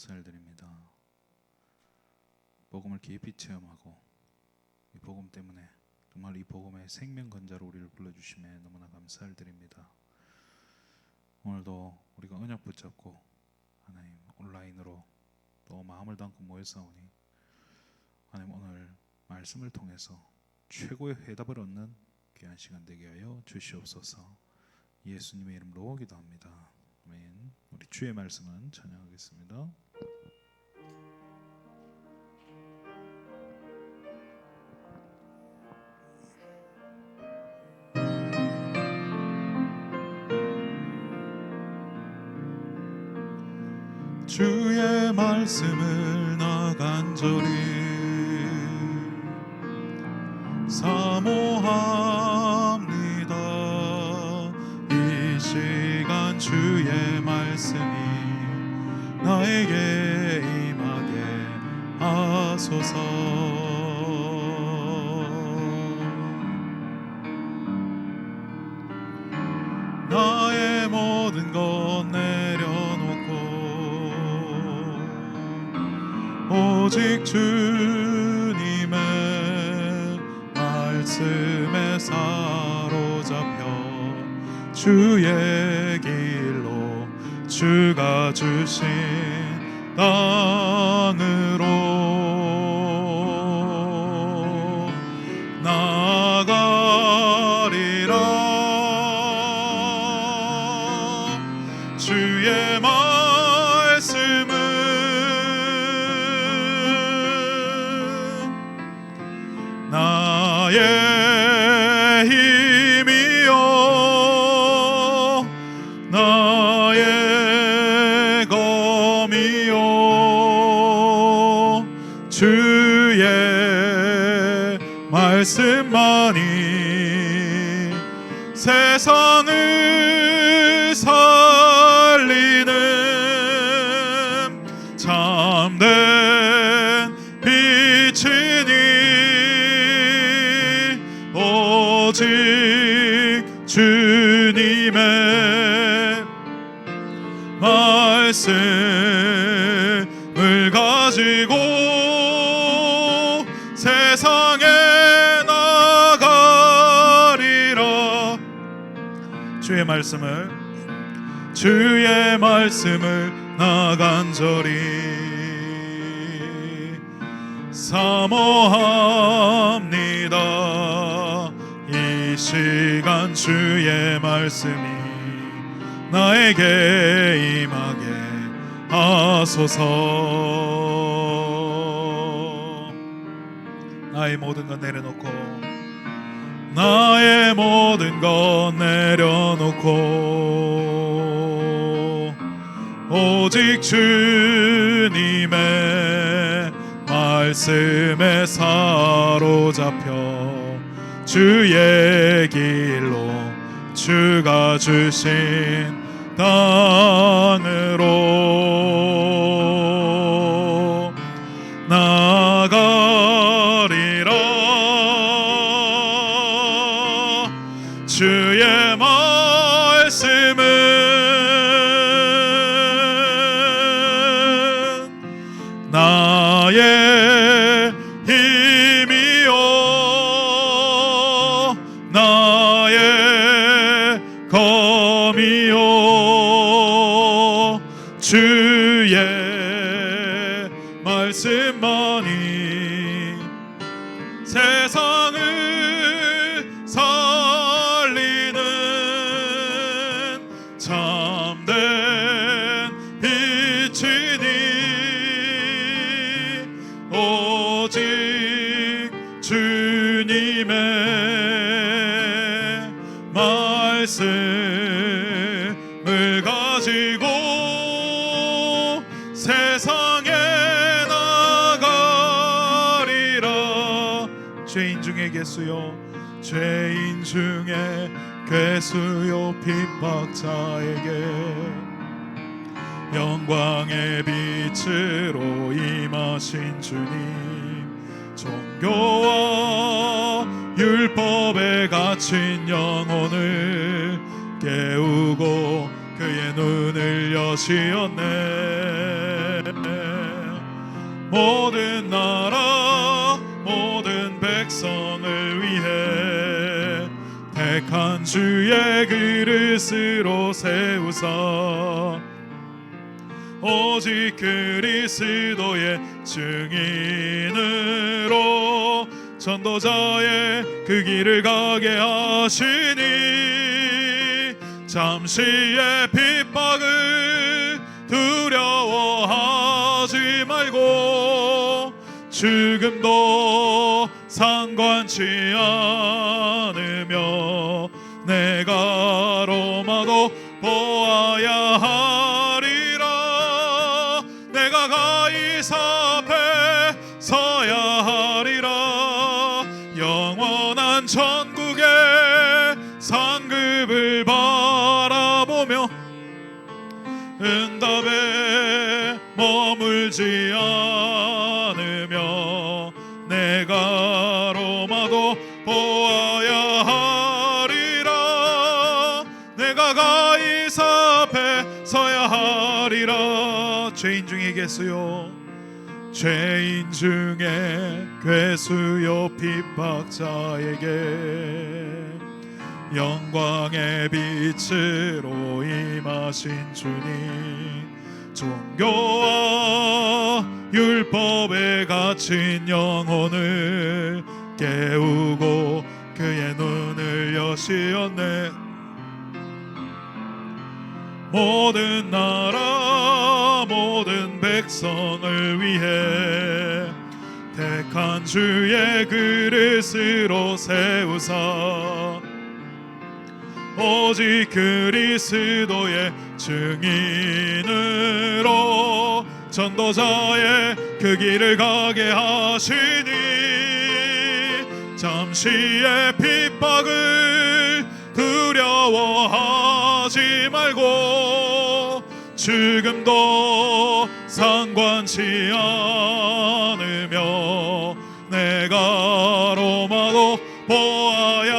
감사를 드립니다. 복음을 깊이 체험하고 이 복음 때문에 정말 이 복음의 생명건자로 우리를 불러주심에 너무나 감사를 드립니다. 오늘도 우리가 언약 붙잡고 하나님 온라인으로 또 마음을 담고 모여싸우니 하나님 오늘 말씀을 통해서 최고의 해답을 얻는 귀한 시간 되게 하여 주시옵소서. 예수님의 이름으로 기도합니다. 아멘. 우리 주의 말씀은 찬양하겠습니다. 주의 말씀을 나 간절히 사모합니다. 이 시간 주의 말씀이 나에게 임하게 하소서. 나의 모든 것 내려놓고 오직 주님의 말씀에 사로잡혀 주의 길로 주가 주신 땅으로 나아가리라. 주의 말씀은 나의 힘이요 나의 검이요 주의 말씀만이 세상을 살리는 참된 빛이니 오직 주님의 말씀을 가지고 세상에 나가리라. 주의 말씀을 나 간절히 사모합니다. 이 시간 주의 말씀이 나에게 임하게 하소서. 나의 모든 것 내려놓고 오직 주님의 말씀에 사로잡혀 주의 길로 주가 주신 땅으로 나가리라. 주의 말씀은 나의 힘이요 나의 검이요 주의 말씀만이 세상을 살리는 참된 빛이니 오직 주님의 말씀을 가지고 세상에 나가리라. 죄인 중에 괴수요 핍박자에게 영광의 빛으로 임하신 주님, 종교와 율법에 갇힌 영혼을 깨우고 그의 눈을 여시었네. 모든 나라 모든 백성을 위해 택한 주의 그릇으로 세우사 오직 그리스도의 증인으로 전도자의 그 길을 가게 하시니 잠시의 핍박을 두려워하지 말고 죽음도 상관치 않으며 내가 로마도 보아야 하리라 내가 가이사 앞에 서야 하리라 영원한 천국의 상급을 바라보며 응답에 머물지 않으며 내가 로마도 보아야 하리라 내가 가이사 앞에 서야 하리라 죄인 중에 괴수요 죄인 중에 괴수요 핍박자에게 영광의 빛으로 임하신 주님 종교와 율법에 갇힌 영혼을 깨우고 그의 눈을 여시었네 모든 나라 모든 백성을 위해 택한 주의 그릇으로 세우사 오직 그리스도의 증인으로 전도자의 그 길을 가게 하시니 잠시의 핍박을 두려워하지 말고 죽음도 상관치 않으며 내가 로마도 보아야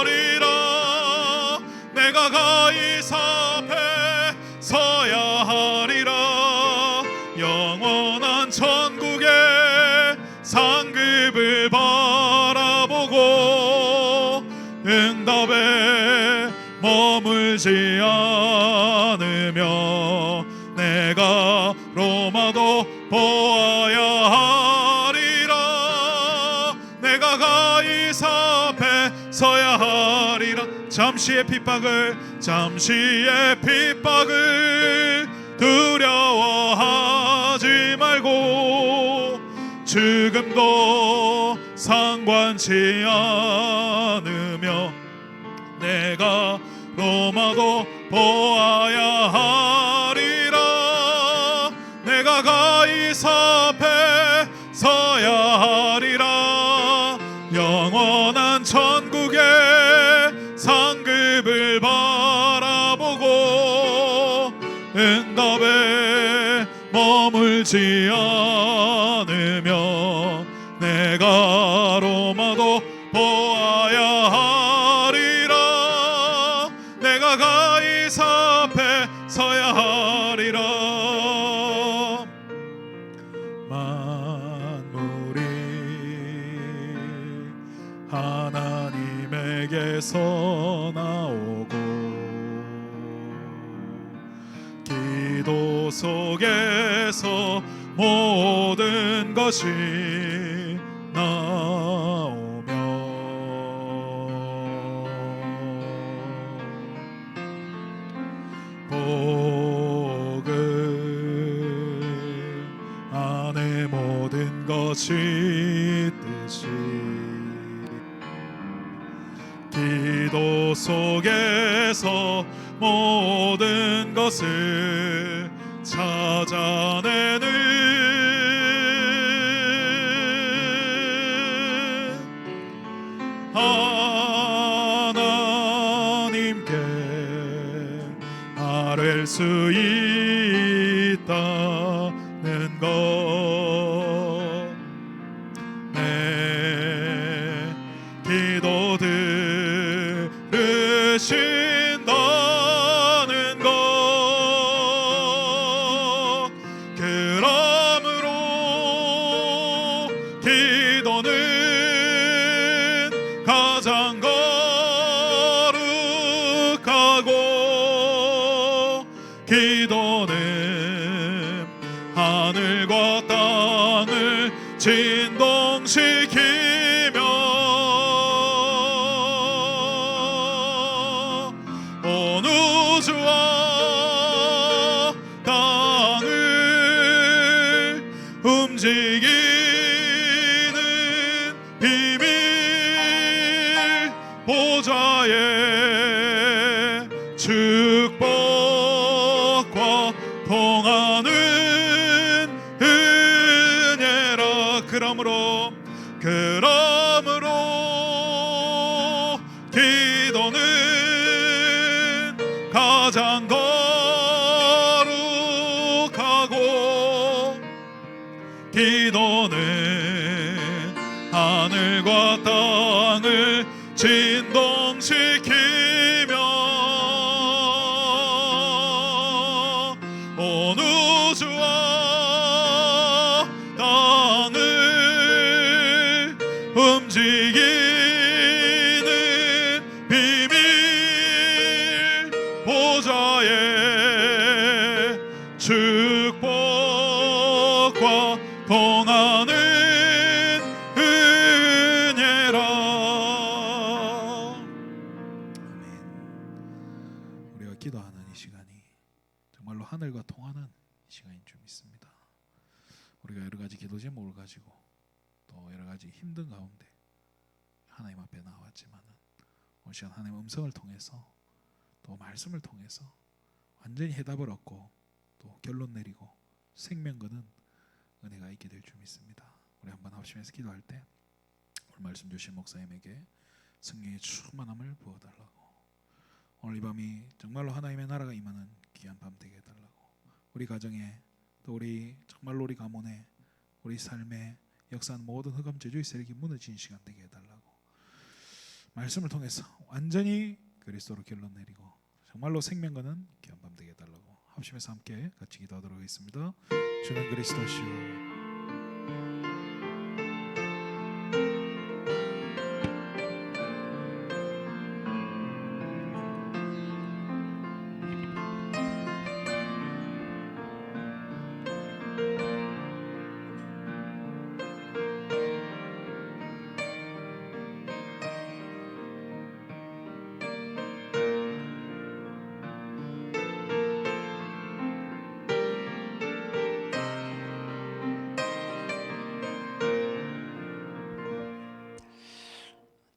하리라 내가 가이사 앞에 서야 하리라 영원한 천국의 상급을 바라보고 응답에 머물지 않으며 내가 로마도 보아야 하리라 내가 가이사 앞에 서야 하리라 잠시의 핍박을 두려워하지 말고 죽음도 상관치 않으며 내가 로마도 보아야 하리라 내가 가이사 앞에 서야 하리라 영원한 천국의 상급을 바라보고 응답에 머물지 않으며 내가 로마도 보아야 하리라 내가 가이사 앞에 서야 하리라 만물이 하나님에게서 나오고 기도 속에서 모든 것이 나오며 복음 안에 모든 것이 뜻이 기도 속에서 모든 것을 찾아내는 하나님께 아뢰 수 있다는 것 내 기도 들으신다는 것 그러므로 하늘과 땅을 진동시키며 온 우주와 땅을 움직이는 비밀 보좌의 축복과 통하는 은혜라. 그러므로 기도는 가장 거룩하고 기도는 하늘과 땅을 진동시키며 온 우주와 땅을 움직이는 비밀 보좌의 축복과 통하는 은혜라. 아멘. 우리가 기도하는 이 시간이 정말로 하늘과 통하는 시간인 줄 믿습니다. 우리가 여러 가지 기도 제목을 가지고 또 여러 가지 힘든 가운데 하나님 앞에 나왔지만은 오늘 시간 하나님의 음성을 통해서 또 말씀을 통해서 완전히 해답을 얻고 또 결론 내리고 생명 거는 은혜가 있게 될 줄 믿습니다. 우리 한번 합심해서 기도할 때 오늘 말씀 주신 목사님에게 성령의 충만함을 부어달라고, 오늘 이 밤이 정말로 하나님의 나라가 임하는 귀한 밤 되게 해달라고, 우리 가정에 또 우리 정말로 우리 가문에 우리 삶에 역사한 모든 흑암 저주의 세력이 무너진 시간 되게 해달라고, 말씀을 통해서 완전히 그리스도로 결론 내리고 정말로 생명 거는 귀한 밤 되게 해달라고 합심해서 함께 같이 기도하도록 하겠습니다. 주는 그리스도시요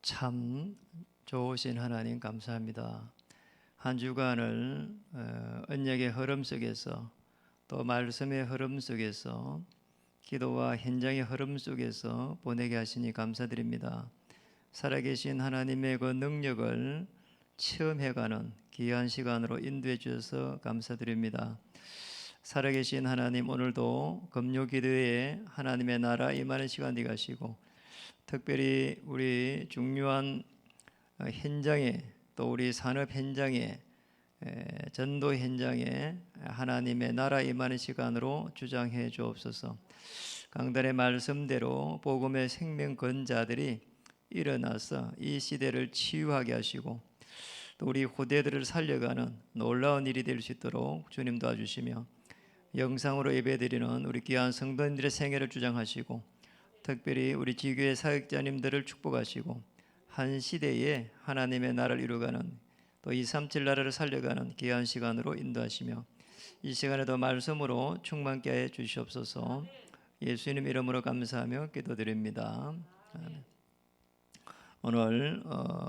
참 좋으신 하나님 감사합니다. 한 주간을 언약의 흐름 속에서 또 말씀의 흐름 속에서 기도와 현장의 흐름 속에서 보내게 하시니 감사드립니다. 살아계신 하나님의 그 능력을 체험해가는 귀한 시간으로 인도해 주셔서 감사드립니다. 살아계신 하나님, 오늘도 금요기도에 하나님의 나라 임하는 시간 되게 하시고 특별히 우리 중요한 현장에 또 우리 산업 현장에 전도 현장에 하나님의 나라 임하는 시간으로 주장해 주옵소서. 강단의 말씀대로 복음의 생명 건자들이 일어나서 이 시대를 치유하게 하시고 또 우리 후대들을 살려가는 놀라운 일이 될 수 있도록 주님 도와주시며 영상으로 예배드리는 우리 귀한 성도님들의 생애를 주장하시고 특별히 우리 지교회 사역자님들을 축복하시고 한 시대에 하나님의 나라를 이루어가는 또 237 나라를 살려가는 귀한 시간으로 인도하시며 이 시간에도 말씀으로 충만케 해 주시옵소서. 예수님 이름으로 감사하며 기도드립니다. 아멘. 오늘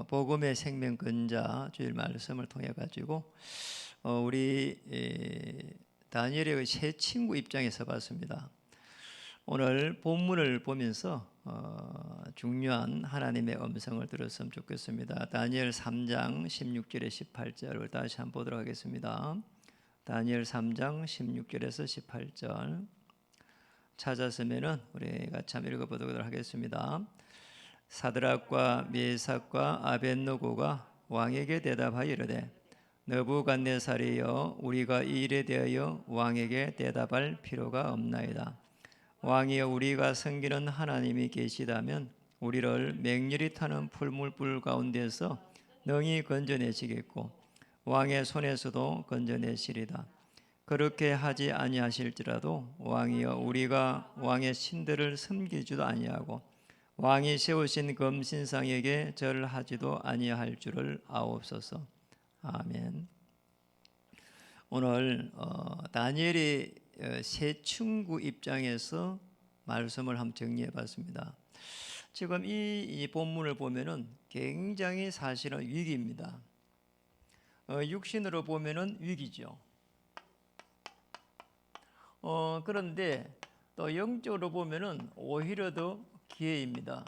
복음의 생명 근자 주일 말씀을 통해 가지고 우리 다니엘의 새 친구 입장에서 봤습니다. 오늘 본문을 보면서 중요한 하나님의 음성을 들었으면 좋겠습니다. 다니엘 3장 16절에 18절을 다시 한번 보도록 하겠습니다. 다니엘 3장 16절에서 18절 찾았으면은 우리 같이 한번 읽어보도록 하겠습니다. 사드락과 메삭과 아벳노고가 왕에게 대답하여 이르되 느부갓네살이여, 우리가 이 일에 대하여 왕에게 대답할 필요가 없나이다. 왕이여, 우리가 섬기는 하나님이 계시다면 우리를 맹렬히 타는 풀물불 가운데서 능히 건져내시겠고 왕의 손에서도 건져내시리다. 그렇게 하지 아니하실지라도 왕이여 우리가 왕의 신들을 섬기지도 아니하고 왕이 세우신 금신상에게 절하지도 아니할 줄을 아옵소서. 아멘. 오늘 다니엘이 세 친구 입장에서 말씀을 한번 정리해 봤습니다. 지금 이 본문을 보면은 굉장히 사실은 위기입니다. 육신으로 보면은 위기죠. 그런데 또 영적으로 보면은 오히려 더 기회입니다.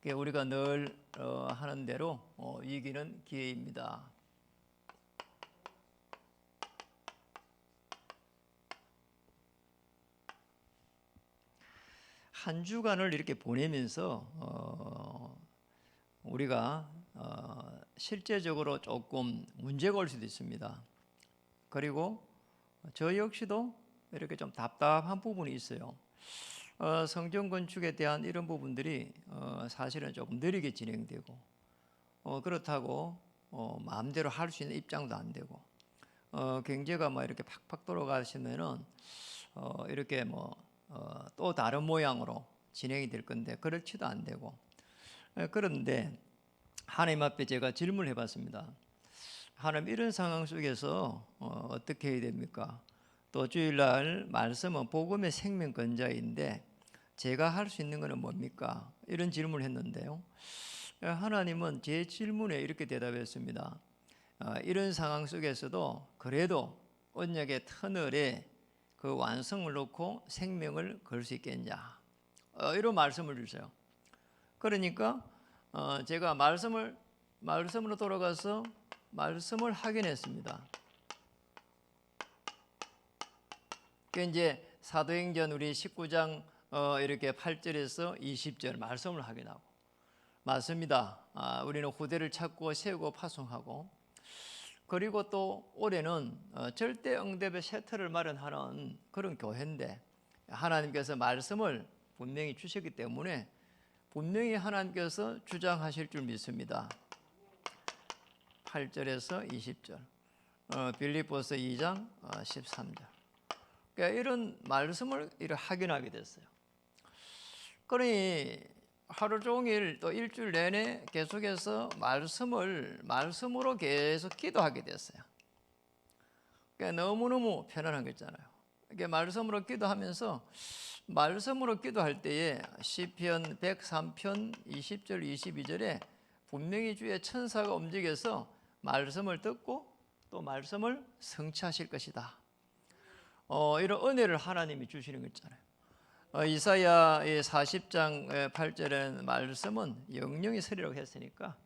우리가 늘 하는 대로 위기는 기회입니다. 한 주간을 이렇게 보내면서 우리가 실제적으로 조금 문제가 올 수도 있습니다. 그리고 저 역시도 이렇게 좀 답답한 부분이 있어요. 성전 건축에 대한 이런 부분들이 사실은 조금 느리게 진행되고 그렇다고 마음대로 할 수 있는 입장도 안 되고 경제가 막 이렇게 팍팍 돌아가시면은 이렇게 또 다른 모양으로 진행이 될 건데 그렇지도 안 되고 그런데 하나님 앞에 제가 질문을 해봤습니다. 하나님 이런 상황 속에서 어떻게 해야 됩니까? 또 주일날 말씀은 복음의 생명건자인데 제가 할 수 있는 것은 뭡니까? 이런 질문을 했는데요. 하나님은 제 질문에 이렇게 대답했습니다. 이런 상황 속에서도 그래도 언약의 터널에 그 완성을 놓고 생명을 걸 수 있겠냐? 이런 말씀을 주세요. 그러니까 제가 말씀으로 돌아가서 말씀을 확인했습니다. 그 이제 사도행전 우리 19장 이렇게 8절에서 20절 말씀을 확인하고 맞습니다. 우리는 후대를 찾고 세우고 파송하고 그리고 또 올해는 절대 응답의 셔틀을 마련하는 그런 교회인데 하나님께서 말씀을 분명히 주셨기 때문에 분명히 하나님께서 주장하실 줄 믿습니다. 8절에서 20절 빌립보서 2장 13절 그러니까 이런 말씀을 확인하게 됐어요. 그러니 하루 종일 또 일주일 내내 계속해서 말씀으로 계속 기도하게 됐어요. 그러니까 너무너무 편안한 거 있잖아요. 이게 말씀으로 기도하면서 말씀으로 기도할 때에 시편 103편 20절 22절에 분명히 주의 천사가 움직여서 말씀을 듣고 또 말씀을 성취하실 것이다. 이런 은혜를 하나님이 주시는 거 있잖아요. 이사야의 40장 8절의 말씀은 영영이 서리라고 했으니까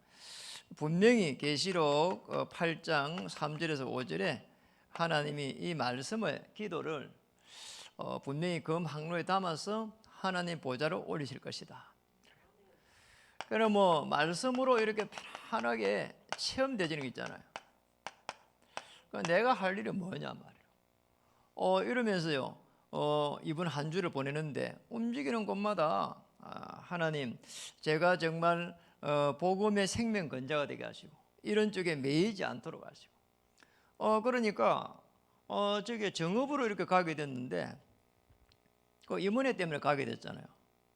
분명히 계시록 8장 3절에서 5절에 하나님이 이 말씀을 기도를 분명히 금 항로에 담아서 하나님 보좌로 올리실 것이다. 그럼 말씀으로 이렇게 편하게 체험되지는 게 있잖아요. 그러니까 내가 할 일이 뭐냐 말이에요. 이러면서요. 이번 한 주를 보내는데 움직이는 곳마다 하나님 제가 정말 복음의 생명 건자가 되게 하시고 이런 쪽에 매이지 않도록 하시고 그러니까 저게 정읍으로 이렇게 가게 됐는데 그 임은혜 때문에 가게 됐잖아요.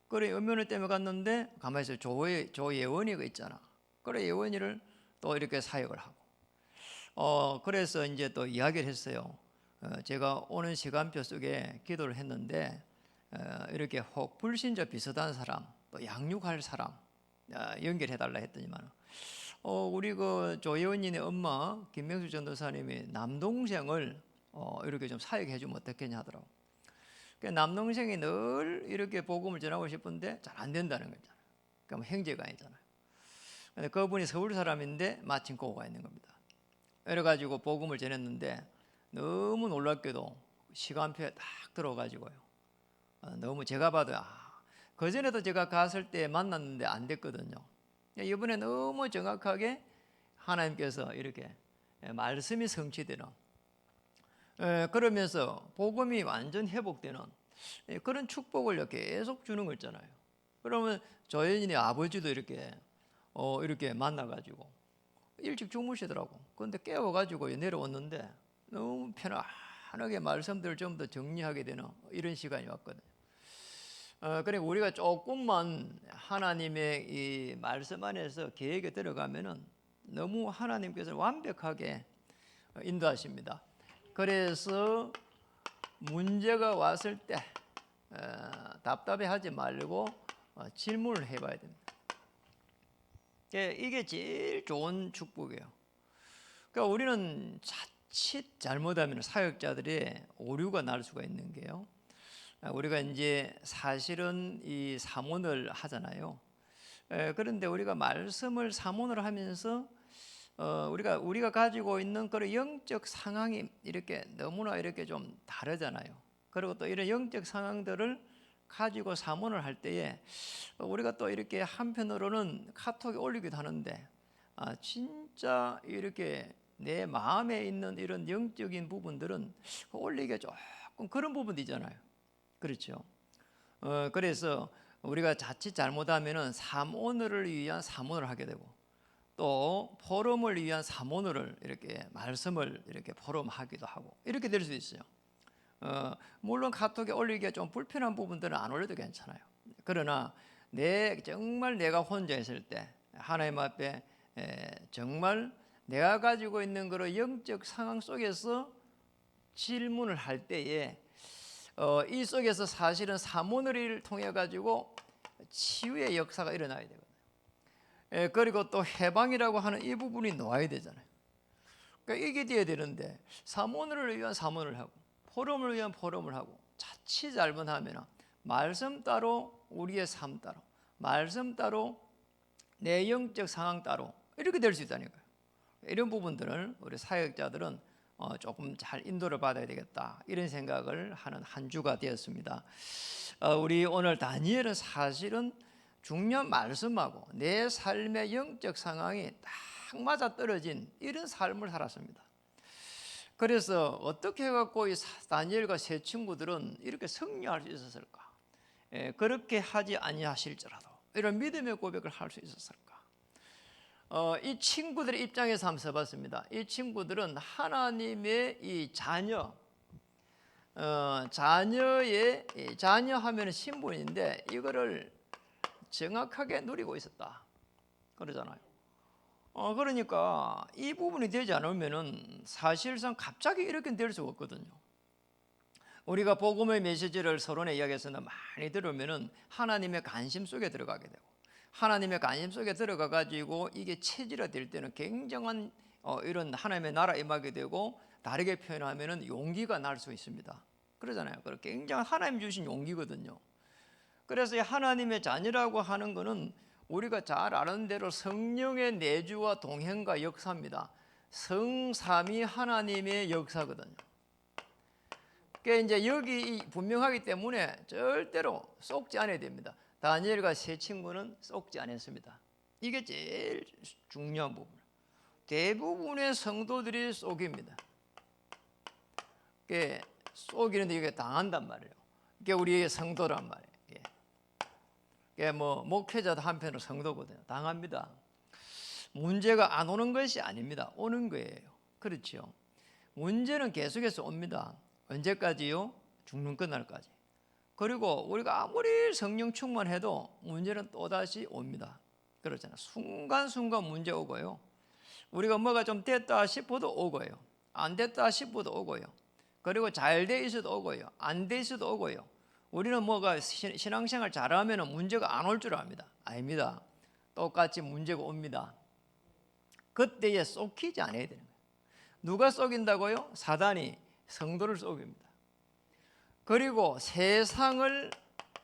그래 임은혜 때문에 갔는데 가만히 있어 조예원이가 있잖아. 그래 예원이를 또 이렇게 사역을 하고 그래서 이제 또 이야기를 했어요. 제가 오는 시간표 속에 기도를 했는데 이렇게 혹 불신자 비슷한 사람 또 양육할 사람 연결해 달라 했더니만 우리 그 조예원님의 엄마 김명수 전도사님이 남동생을 이렇게 좀 사역해 주면 어떻겠냐 하더라고. 남동생이 늘 이렇게 복음을 전하고 싶은데 잘 안 된다는 거잖아요. 그러니까 형제가 아니잖아요. 근데 그분이 서울 사람인데 마침 고가 있는 겁니다. 이래가지고 복음을 전했는데 너무 놀랍게도 시간표에 딱 들어가지고요. 너무 제가 봐도 그전에도 제가 갔을 때 만났는데 안 됐거든요. 이번에 너무 정확하게 하나님께서 이렇게 말씀이 성취되는 그러면서 복음이 완전 회복되는 그런 축복을 계속 주는 거 있잖아요. 그러면 조연인의 아버지도 이렇게 만나가지고 일찍 주무시더라고. 그런데 깨워가지고 내려왔는데 너무 편하게 많게 말씀들을 좀 더 정리하게 되는 이런 시간이 왔거든요. 그러니까 우리가 조금만 하나님의 이 말씀 안에서 계획에 들어가면은 너무 하나님께서 완벽하게 인도하십니다. 그래서 문제가 왔을 때 답답해하지 말고 질문을 해봐야 됩니다. 이게 제일 좋은 축복이에요. 그러니까 우리는 자칫 잘못하면 사역자들의 오류가 날 수가 있는 게요. 우리가 이제 사실은 이 사모를 하잖아요. 그런데 우리가 말씀을 사모를 하면서 우리가 가지고 있는 그런 영적 상황이 이렇게 너무나 이렇게 좀 다르잖아요. 그리고 또 이런 영적 상황들을 가지고 사모를 할 때에 우리가 또 이렇게 한편으로는 카톡에 올리기도 하는데 진짜 이렇게 내 마음에 있는 이런 영적인 부분들은 올리기가 조금 그런 부분도 있잖아요. 그렇죠. 그래서 우리가 자칫 잘못하면은 사모를 위한 사모를 하게 되고 또 포럼을 위한 사모를 이렇게 말씀을 이렇게 포럼하기도 하고 이렇게 될 수 있어요. 물론 카톡에 올리기가 좀 불편한 부분들은 안 올려도 괜찮아요. 그러나 정말 내가 혼자 있을 때 하나님 앞에 정말 내가 가지고 있는 그런 영적 상황 속에서 질문을 할 때에 이 속에서 사실은 사모를 통해 가지고 치유의 역사가 일어나야 되거든요. 그리고 또 해방이라고 하는 이 부분이 놓아야 되잖아요. 그러니까 이게 돼야 되는데 사모를 위한 사모를 하고 포럼을 위한 포럼을 하고 자칫 잘못하면 말씀 따로 우리의 삶 따로 말씀 따로 내 영적 상황 따로 이렇게 될 수 있다니까요. 이런 부분들을 우리 사역자들은 조금 잘 인도를 받아야 되겠다 이런 생각을 하는 한 주가 되었습니다. 우리 오늘 다니엘은 사실은 중요한 말씀하고 내 삶의 영적 상황이 딱 맞아떨어진 이런 삶을 살았습니다. 그래서 어떻게 해갖고 이 다니엘과 세 친구들은 이렇게 승리할 수 있었을까? 그렇게 하지 아니하실지라도 이런 믿음의 고백을 할 수 있었을까? 이 친구들의 입장에서 한번 써봤습니다. 이 친구들은 하나님의 이 자녀, 자녀하면 신분인데 이거를 정확하게 누리고 있었다. 그러잖아요. 그러니까 이 부분이 되지 않으면은 사실상 갑자기 이렇게 될 수가 없거든요. 우리가 복음의 메시지를 서론에 이야기해서는 많이 들으면은 하나님의 관심 속에 들어가게 되고 하나님의 관심 속에 들어가 가지고 이게 체질화될 때는 굉장한 이런 하나님의 나라 임하게 되고 다르게 표현하면은 용기가 날 수 있습니다. 그러잖아요. 그 굉장한 하나님 주신 용기거든요. 그래서 이 하나님의 자녀라고 하는 것은 우리가 잘 아는 대로 성령의 내주와 동행과 역사입니다. 성삼위 하나님의 역사거든요. 그러니까 이제 여기 분명하기 때문에 절대로 속지 않아야 됩니다. 다니엘과 세 친구는 속지 않았습니다. 이게 제일 중요한 부분. 대부분의 성도들이 속입니다. 속이는데 이게 당한단 말이에요. 이게 우리의 성도란 말이에요. 뭐 목회자도 한편으로 성도거든요. 당합니다. 문제가 안 오는 것이 아닙니다. 오는 거예요. 그렇죠. 문제는 계속해서 옵니다. 언제까지요? 죽는 그날까지. 그리고 우리가 아무리 성령 충만해도 문제는 또다시 옵니다. 그렇잖아요. 순간순간 문제 오고요. 우리가 뭐가 좀 됐다 싶어도 오고요. 안 됐다 싶어도 오고요. 그리고 잘 돼 있어도 오고요. 안 돼 있어도 오고요. 우리는 뭐가 신앙생활 잘하면 문제가 안 올 줄 압니다. 아닙니다. 똑같이 문제가 옵니다. 그때에 속히지 않아야 되는 거예요. 누가 속인다고요? 사단이 성도를 속입니다. 그리고 세상을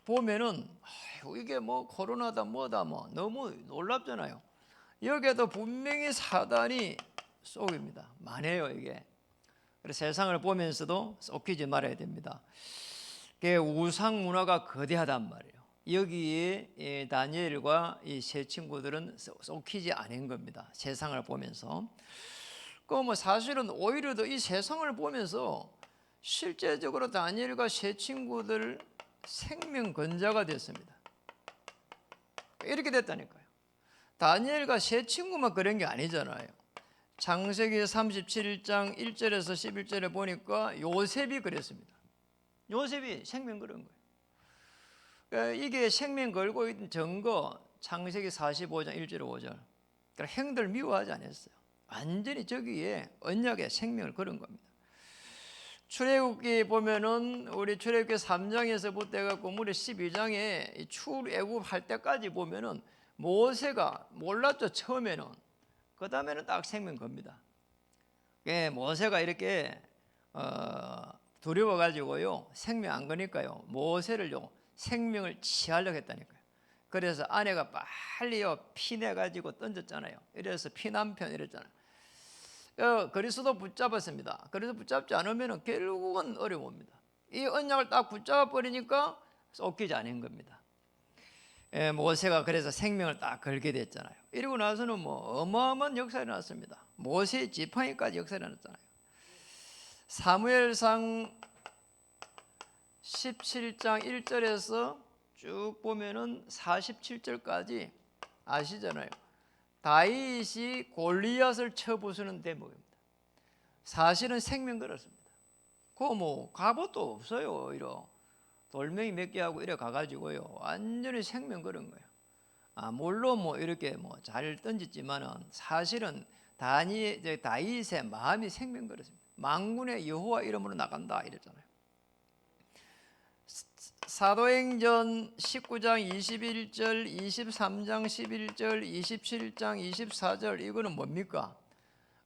보면은 이게 뭐 코로나다 뭐다 뭐 너무 놀랍잖아요. 여기에도 분명히 사단이 속입니다. 많아요 이게. 그래서 세상을 보면서도 속히지 말아야 됩니다. 우상 문화가 거대하단 말이에요. 여기에 다니엘과 이 세 친구들은 속히지 않은 겁니다. 세상을 보면서. 뭐 사실은 오히려 더 이 세상을 보면서 실제적으로 다니엘과 세 친구들 생명 건자가 됐습니다. 이렇게 됐다니까요. 다니엘과 세 친구만 그런 게 아니잖아요. 창세기 37장 1절에서 11절에 보니까 요셉이 그랬습니다. 요셉이 생명 걸은 거예요. 그러니까 이게 생명 걸고 있는 증거 창세기 45장 1절 5절. 그러니까 형들 미워하지 않았어요. 완전히 저기에 언약의 생명을 걸은 겁니다. 출애굽기 보면은 우리 출애굽기 3장에서부터 해갖고 무려 12장에 출애굽할 때까지 보면은 모세가 몰랐죠. 처음에는. 그 다음에는 딱 생명 겁니다. 모세가 이렇게 두려워가지고요 생명 안 거니까요 모세를요 생명을 취하려고 했다니까요. 그래서 아내가 빨리요 피내가지고 던졌잖아요. 이래서 피난편 이랬잖아요. 그리스도 붙잡았습니다. 그래서 붙잡지 않으면 결국은 어려웁니다. 이 언약을 딱 붙잡아 버리니까 쫓기지 않은 겁니다. 모세가 그래서 생명을 딱 걸게 됐잖아요. 이러고 나서는 뭐 어마어마한 역사가 일어났습니다. 모세의 지팡이까지 역사가 일어났잖아요. 사무엘상 17장 1절에서 쭉 보면은 47절까지 아시잖아요. 다윗이 골리앗을 쳐부수는 대목입니다. 사실은 생명 걸었습니다. 그거 뭐 갑옷도 없어요. 오히려 돌멩이 몇 개 하고 이래 가가지고요 완전히 생명 걸은 거예요. 물론 뭐 이렇게 뭐 잘 던졌지만은 사실은 다윗의 마음이 생명 걸었습니다. 만군의 여호와 이름으로 나간다 이랬잖아요. 사도행전 19장 21절, 23장 11절, 27장 24절 이거는 뭡니까?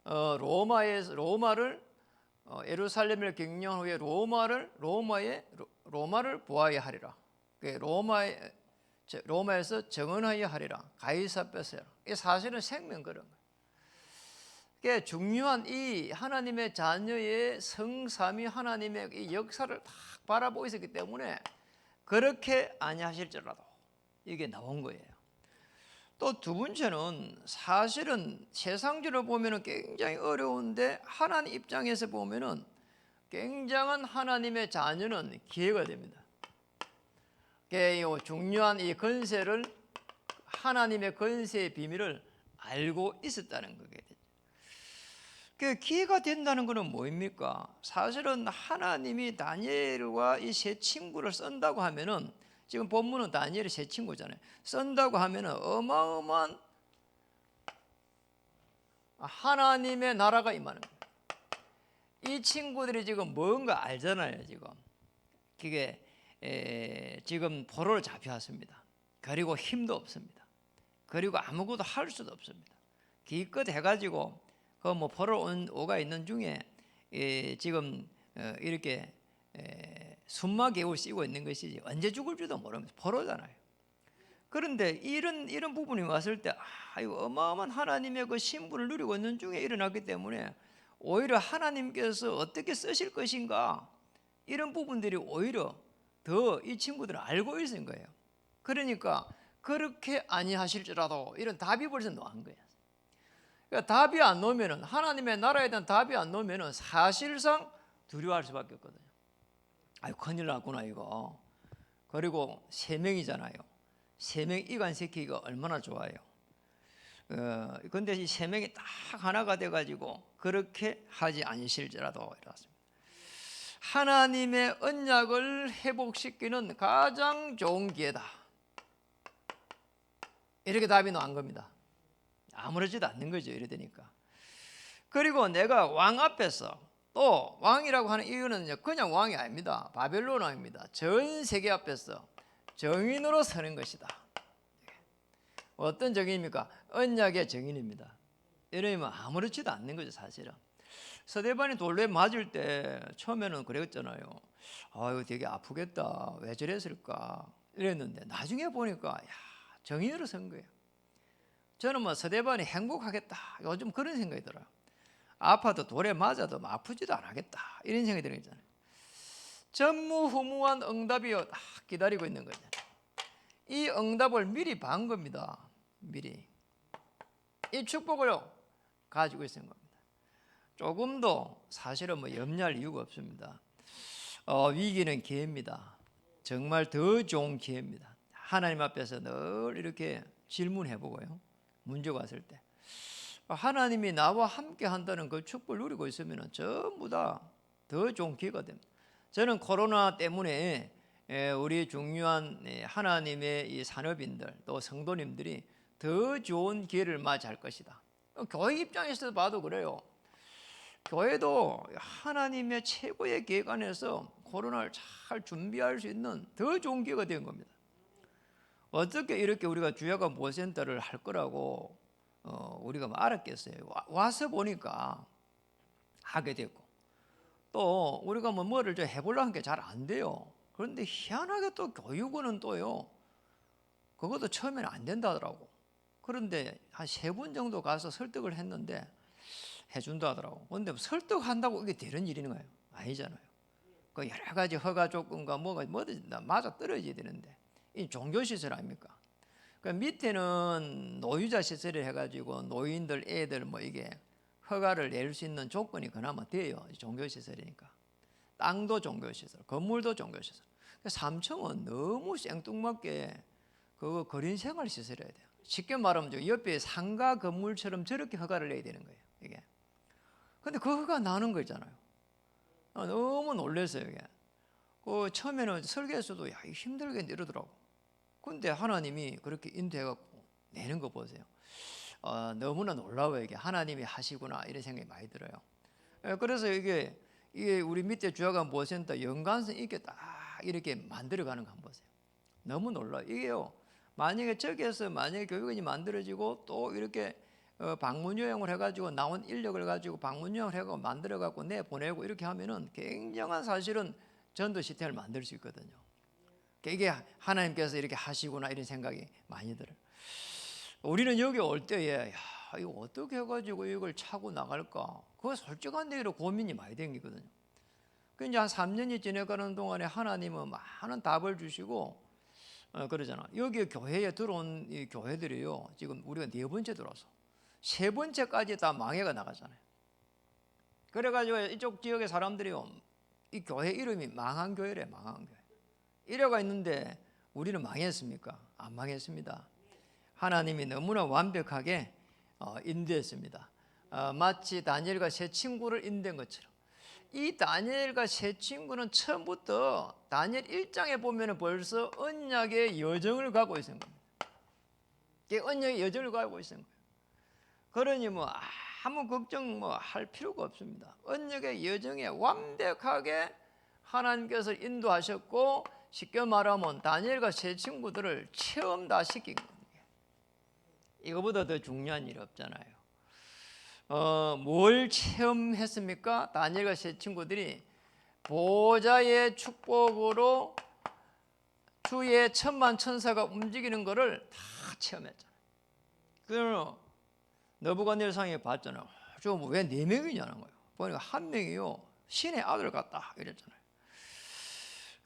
로마를 예루살렘을 경영한 후에 로마를 보아야 하리라. 로마에서 정언하여 하리라. 가이사 뺏어라. 이게 사실은 생명 그런 거예요. 그게 중요한 이 하나님의 자녀의 성삼위 하나님의 이 역사를 딱 바라보고 있었기 때문에 그렇게 아니하실지라도 이게 나온 거예요. 또 두 번째는 사실은 세상적으로 보면은 굉장히 어려운데 하나님 입장에서 보면은 굉장한 하나님의 자녀는 기회가 됩니다. 중요한 이 건세를 하나님의 건세의 비밀을 알고 있었다는 거거든요. 그 기회가 된다는 것은 뭐입니까? 사실은 하나님이 다니엘과 이 세 친구를 쓴다고 하면은 지금 본문은 다니엘이 세 친구잖아요. 쓴다고 하면은 어마어마한 하나님의 나라가 임하는 거예요. 이 친구들이 지금 뭔가 알잖아요. 지금 그게 지금 포로로 잡혀왔습니다. 그리고 힘도 없습니다. 그리고 아무것도 할 수도 없습니다. 기껏 해가지고 그 뭐 포로 오가 있는 중에 지금 이렇게 순마개울 씌고 있는 것이지 언제 죽을지도 모르면서 포로잖아요. 그런데 이런 부분이 왔을 때 이거 어마어마한 하나님의 그 신분을 누리고 있는 중에 일어났기 때문에 오히려 하나님께서 어떻게 쓰실 것인가 이런 부분들이 오히려 더 이 친구들은 알고 있는 거예요. 그러니까 그렇게 아니하실지라도 이런 답이 벌써 나온 거예요. 그러니까 답이 안 나오면은 하나님의 나라에 대한 답이 안 나오면은 사실상 두려워할 수밖에 없거든요. 아유 큰일 났구나 이거. 그리고 세 명이잖아요. 세 명 이간시키기가 얼마나 좋아요. 근데 이 세 명이 딱 하나가 돼가지고 그렇게 하지 않으실지라도 이렇습니다. 하나님의 언약을 회복시키는 가장 좋은 기회다. 이렇게 답이 나온 겁니다. 아무렇지도 않는 거죠. 이래 되니까. 그리고 내가 왕 앞에서 또 왕이라고 하는 이유는 그냥 왕이 아닙니다. 바벨론 왕입니다. 전 세계 앞에서 정인으로 서는 것이다. 어떤 정인입니까? 언약의 정인입니다. 이러면 아무렇지도 않는 거죠. 사실은. 서대반이 돌에 맞을 때 처음에는 그랬잖아요. 이거 되게 아프겠다. 왜 저랬을까? 이랬는데 나중에 보니까 정인으로 선 거예요. 저는 뭐 서대반이 행복하겠다. 요즘 그런 생각이 들어요. 아파도 돌에 맞아도 아프지도 않겠다. 이런 생각이 들잖아요. 전무후무한 응답이 기다리고 있는 거죠. 이 응답을 미리 본 겁니다. 미리. 이 축복을 가지고 있는 겁니다. 조금도 사실은 뭐 염려할 이유가 없습니다. 위기는 기회입니다. 정말 더 좋은 기회입니다. 하나님 앞에서 늘 이렇게 질문해보고요. 문제가 왔을 때 하나님이 나와 함께 한다는 그 축복을 누리고 있으면 전부 다 더 좋은 기회가 됩니다. 저는 코로나 때문에 우리 중요한 하나님의 이 산업인들 또 성도님들이 더 좋은 기회를 맞이할 것이다. 교회 입장에서 봐도 그래요. 교회도 하나님의 최고의 계획 안에서 코로나를 잘 준비할 수 있는 더 좋은 기회가 된 겁니다. 어떻게 이렇게 우리가 주야가 모센터를 할 거라고 우리가 알았겠어요. 와서 보니까 하게 됐고, 또 우리가 뭐를 좀 해보려고 한 게 잘 안 돼요. 그런데 희한하게 또 교육원은 또요, 그것도 처음에는 안 된다더라고. 그런데 한 3분 정도 가서 설득을 했는데 해준다 하더라고. 그런데 설득한다고 이게 되는 일인가요? 아니잖아요. 그 여러 가지 허가 조건과 뭐든 다 맞아 떨어져야 되는데, 이 종교시설 아닙니까? 그 밑에는 노유자 시설을 해가지고 노인들, 애들 뭐 이게 허가를 낼 수 있는 조건이 그나마 돼요. 종교시설이니까. 땅도 종교시설, 건물도 종교시설. 3층은 너무 생뚱맞게 그거 거린 생활 시설이어야 돼요. 쉽게 말하면 저 옆에 상가 건물처럼 저렇게 허가를 내야 되는 거예요. 이게. 근데 그 허가 나는 거 있잖아요. 너무 놀랐어요. 이게. 그 처음에는 설계에서도 야, 힘들게 이러더라고. 근데 하나님이 그렇게 인도해갖고 내는 거 보세요. 너무나 놀라워요. 이게 하나님이 하시구나 이런 생각이 많이 들어요. 그래서 이게 우리 밑에 주야간 모센터 연관성 있게 딱 이렇게 만들어가는 거 한번 보세요. 너무 놀라요. 이게요. 만약에 저기에서 만약에 교육원이 만들어지고 또 이렇게 방문 요양을 해가지고 나온 인력을 가지고 방문 요양을 해가지고 만들어갖고 내보내고 이렇게 하면은 굉장한 사실은 전도 시스템을 만들 수 있거든요. 이게 하나님께서 이렇게 하시구나 이런 생각이 많이 들어요. 우리는 여기 올 때에 야, 이거 어떻게 해가지고 이걸 차고 나갈까? 그거 솔직한 얘기로 고민이 많이 생기거든요. 그 이제 한 3년이 지나가는 동안에 하나님은 많은 답을 주시고 그러잖아. 여기 교회에 들어온 이 교회들이요. 지금 우리가 4번째 들어와서 3번째까지 다 망해가 나가잖아요. 그래가지고 이쪽 지역의 사람들이요. 이 교회 이름이 망한 교회래, 망한 교회. 이래가 있는데 우리는 망했습니까? 안 망했습니다. 하나님이 너무나 완벽하게 인도했습니다. 마치 다니엘과 세 친구를 인도한 것처럼. 이 다니엘과 세 친구는 처음부터 다니엘 1장에 보면 벌써 언약의 여정을 가고 있는 겁니다. 언약의 여정을 가고 있는 거예요. 그러니 뭐 아무 걱정 할 필요가 없습니다. 언약의 여정에 완벽하게 하나님께서 인도하셨고, 쉽게 말하면 다니엘과 세 친구들을 체험 다 시킨 겁니다. 이거보다 더 중요한 일이 없잖아요. 뭘 체험했습니까? 다니엘과 세 친구들이 보좌의 축복으로 주의 천만 천사가 움직이는 것을 다 체험했잖아요. 그러면 느부갓네살상에 봤잖아요. 저 왜 4명이냐는 거예요. 보니까 한 명이요, 신의 아들 같다 이랬잖아요.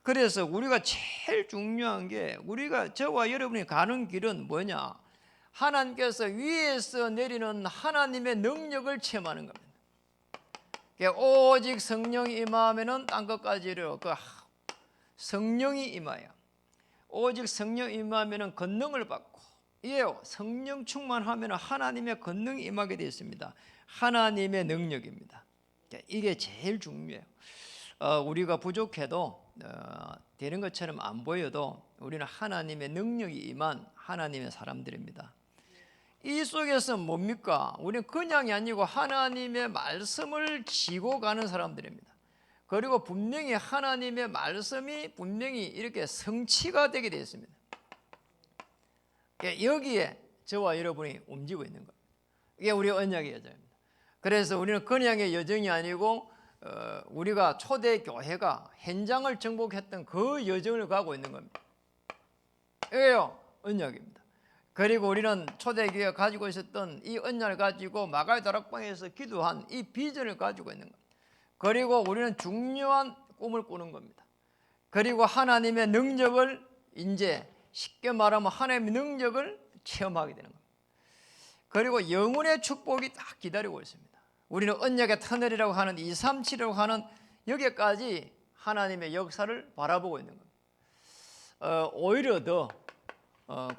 그래서 우리가 제일 중요한 게, 우리가 저와 여러분이 가는 길은 뭐냐? 하나님께서 위에서 내리는 하나님의 능력을 체험하는 겁니다. 오직 성령이 임하면은 딴 것까지 이래요. 그 성령이 임하여, 오직 성령 임하면은 권능을 받고, 이에요. 성령 충만하면 하나님의 권능이 임하게 되어 있습니다. 하나님의 능력입니다. 이게 제일 중요해요. 우리가 부족해도 되는 것처럼 안 보여도 우리는 하나님의 능력이 임한 하나님의 사람들입니다. 이 속에서 뭡니까? 우리는 그냥이 아니고 하나님의 말씀을 지고 가는 사람들입니다. 그리고 분명히 하나님의 말씀이 분명히 이렇게 성취가 되게 되어 있습니다. 여기에 저와 여러분이 움직이고 있는 거예요. 이게 우리 언약의 여정입니다. 그래서 우리는 그냥의 여정이 아니고 우리가 초대 교회가 현장을 정복했던 그 여정을 가고 있는 겁니다. 이게요, 언약입니다. 그리고 우리는 초대교회가 가지고 있었던 이 언약을 가지고 마가의 다락방에서 기도한 이 비전을 가지고 있는 겁니다. 그리고 우리는 중요한 꿈을 꾸는 겁니다. 그리고 하나님의 능력을, 이제 쉽게 말하면 하나님의 능력을 체험하게 되는 겁니다. 그리고 영혼의 축복이 딱 기다리고 있습니다. 우리는 언약의 터널이라고 하는 237이라고 하는 여기까지 하나님의 역사를 바라보고 있는 겁니다. 오히려 더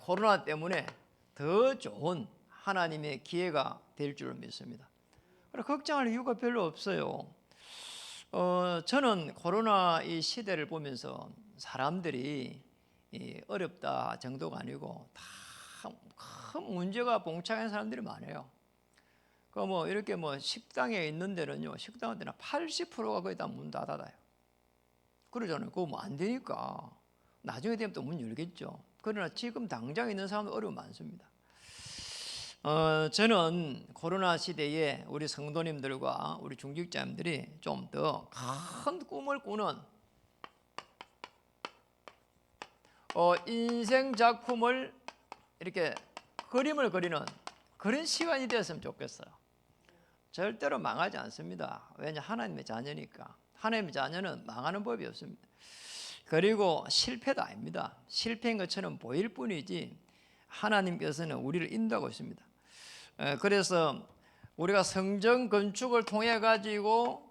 코로나 때문에 더 좋은 하나님의 기회가 될 줄 믿습니다. 그래서 걱정할 이유가 별로 없어요. 저는 코로나 이 시대를 보면서 사람들이 어렵다 정도가 아니고 다 큰 문제가 봉착한 사람들이 많아요. 그 뭐 이렇게 뭐 식당에 있는 데는요, 식당한테는 80%가 거의 다 문 닫아요. 그러잖아요. 그거 뭐 안 되니까 나중에 되면 또 문 열겠죠. 그러나 지금 당장 있는 사람도 어려움 많습니다. 저는 코로나 시대에 우리 성도님들과 우리 중직자님들이 좀 더 큰 꿈을 꾸는 인생 작품을 이렇게 그림을 그리는 그런 시간이 되었으면 좋겠어요. 절대로 망하지 않습니다. 왜냐, 하나님의 자녀니까. 하나님의 자녀는 망하는 법이 없습니다. 그리고 실패도 아닙니다. 실패인 것처럼 보일 뿐이지 하나님께서는 우리를 인도하고 있습니다. 그래서 우리가 성전 건축을 통해 가지고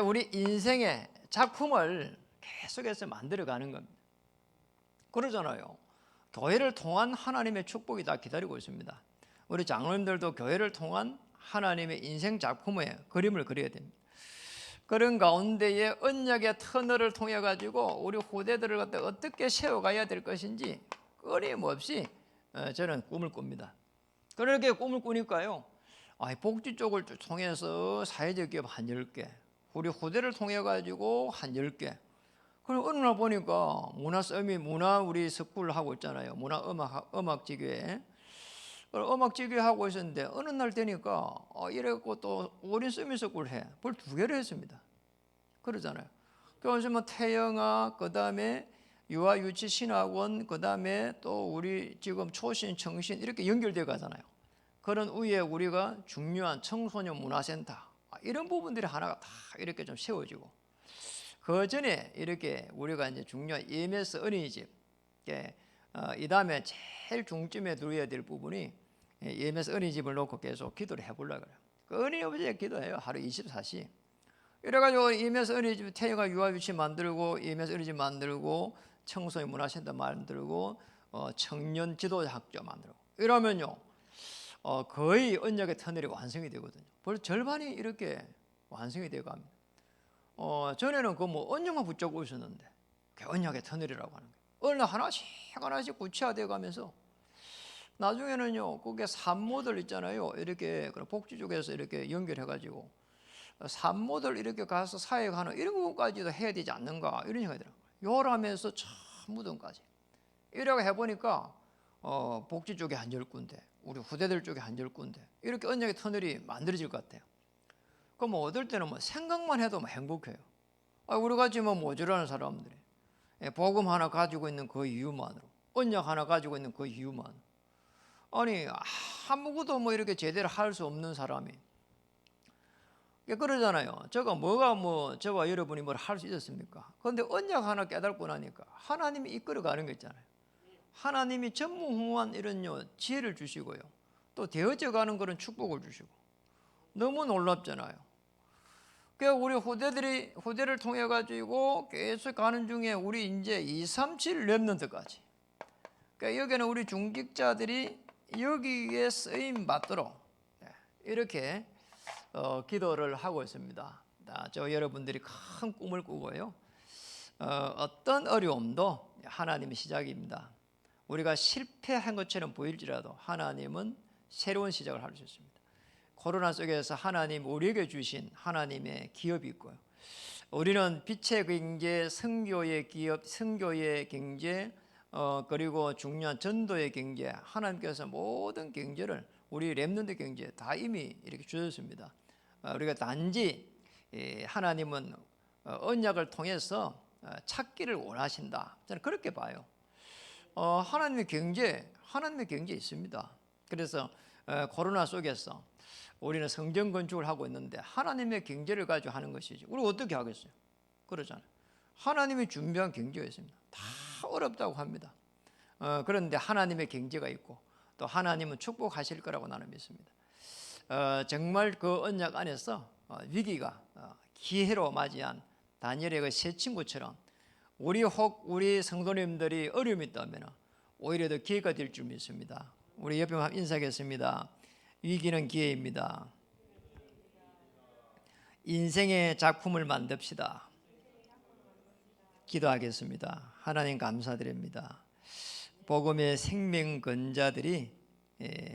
우리 인생의 작품을 계속해서 만들어가는 겁니다. 그러잖아요. 교회를 통한 하나님의 축복이 다 기다리고 있습니다. 우리 장로님들도 교회를 통한 하나님의 인생 작품의 그림을 그려야 됩니다. 그런 가운데에 언약의 터널을 통해 가지고 우리 후대들을 갖다 어떻게 세워가야 될 것인지 끊임없이 저는 꿈을 꿉니다. 그렇게 꿈을 꾸니까요, 복지 쪽을 통해서 사회적 기업 한 10개, 우리 후대를 통해 가지고 한 10개. 그럼 어느 날 보니까 문화 우리 스쿨 하고 있잖아요. 문화 음악지교회. 음악지교회 하고 있었는데 어느 날 되니까 이래갖고 또 어린 서밋 스쿨 해. 벌 2개를 했습니다. 그러잖아요. 그래서 뭐 태영아, 그 다음에 유아유치 신학원, 그 다음에 또 우리 지금 초신, 청신 이렇게 연결되어 가잖아요. 그런 위에 우리가 중요한 청소년 문화센터 이런 부분들이 하나가 다 이렇게 좀 세워지고, 그 전에 이렇게 우리가 이제 중요한 EMS 어린이집, 이 다음에 제일 중점에 두어야 될 부분이 EMS 어린이집을 놓고 계속 기도를 해보려고 그래요. 그 어린이집에 기도해요. 하루 24시. 이래가지고 EMS 어린이집 태영아 유아유치 만들고, EMS 어린이집 만들고, 청소년 문화센터 만들고, 청년 지도학교 만들고 이러면요, 거의 언약의 터널이 완성이 되거든요. 벌써 절반이 이렇게 완성이 되고 합니다. 전에는 그 뭐 언약만 붙잡고 있었는데 그게 언약의 터널이라고 하는 거예요. 어느 날 하나씩 구체화되어 가면서 나중에는요, 그게 산모들 있잖아요. 이렇게 복지 쪽에서 이렇게 연결해가지고 산모들 이렇게 가서 사역하는 이런 것까지도 해야 되지 않는가 이런 생각이 들어요. 요람에서 참 무덤까지 이렇게 해보니까 복지 쪽에 한 10군데, 우리 후대들 쪽에 한 10군데 이렇게 언약의 터널이 만들어질 것 같아요. 그럼 뭐 어떨 때는 뭐 생각만 해도 뭐 행복해요. 우리 같이 뭐 모자라는 사람들이 복음 하나 가지고 있는 그 이유만으로, 언약 하나 가지고 있는 그 이유만으로, 아니 아무것도 뭐 이렇게 제대로 할 수 없는 사람이 그러잖아요. 저가 여러분이 뭘 할 수 있었습니까? 그런데 언약 하나 깨닫고 나니까 하나님이 이끌어가는 거 있잖아요. 하나님이 전무후무한 이런 지혜를 주시고요, 또 되어져가는 그런 축복을 주시고 너무 놀랍잖아요. 그러니까 우리 후대를 통해 가지고 계속 가는 중에 우리 이제 237 렘넌트까지, 그러니까 여기는 우리 중직자들이 여기에 쓰임 받도록 이렇게 기도를 하고 있습니다. 저 여러분들이 큰 꿈을 꾸고요, 어떤 어려움도 하나님의 시작입니다. 우리가 실패한 것처럼 보일지라도 하나님은 새로운 시작을 할 수 있습니다. 코로나 속에서 하나님 우리에게 주신 하나님의 기업이 있고요, 우리는 빛의 경제, 선교의 기업, 선교의 경제, 그리고 중요한 전도의 경제, 하나님께서 모든 경제를 우리 렘넌트 경제 다 이미 이렇게 주셨습니다. 우리가 단지 하나님은 언약을 통해서 찾기를 원하신다, 저는 그렇게 봐요. 하나님의 경제 있습니다. 그래서 코로나 속에서 우리는 성전 건축을 하고 있는데 하나님의 경제를 가지고 하는 것이지 우리 어떻게 하겠어요? 그러잖아요. 하나님이 준비한 경제가 있습니다. 다 어렵다고 합니다. 그런데 하나님의 경제가 있고 또 하나님은 축복하실 거라고 나는 믿습니다. 정말 그 언약 안에서 위기가 기회로 맞이한 다니엘의 그 세 친구처럼 우리 성도님들이 어려움이 있다면 오히려 더 기회가 될 줄 믿습니다. 우리 옆에 한번 인사하겠습니다. 위기는 기회입니다. 인생의 작품을 만듭시다. 기도하겠습니다. 하나님 감사드립니다. 복음의 생명건자들이